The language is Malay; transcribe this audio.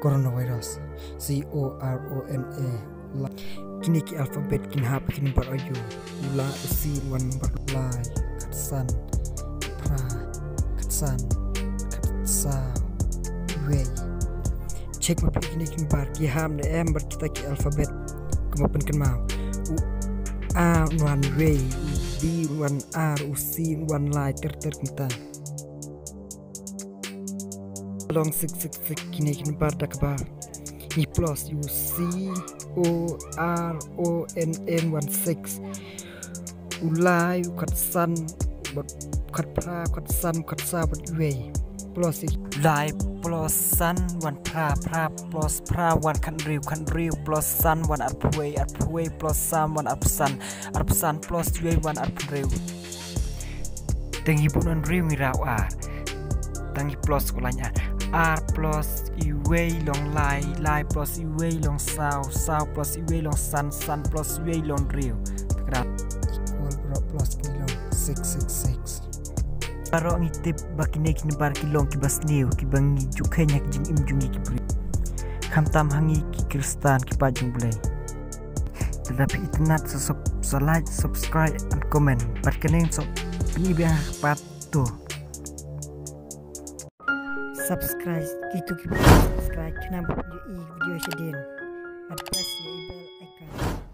coronavirus corona kini ki alphabet kin hap kin bar ayu ula si wan bar lai katsan pra katsan katsa way check ma kini kin bar ki ham ne em bar kita ki alphabet kemapan kan mau a one way b one r u c one lai ter kita long 666 kini kin bar dakbar ni plus u c o r o n n 16 ulai kat san kat pra kat san kat sa bot way plus lai plus san one pra plus pra one kan riu plus san one arpway plus sam one arpsan plus way one arpriu tengi bunan riu ngirau a tangi plus ulanya R plus iway long lai plus iway long sao plus iway long san plus iway long riu tekrat equal plus long 666 baro ngitip bakine kini bar kilong kibas new kibangi jukenya jing imjungi kibri kamtam hangi ki kristan kipajung bulai tetapi internet so like subscribe and comment barkeneng so pinibah patu subscribe gitu subscribe kenapa video sedih at press the bell icon.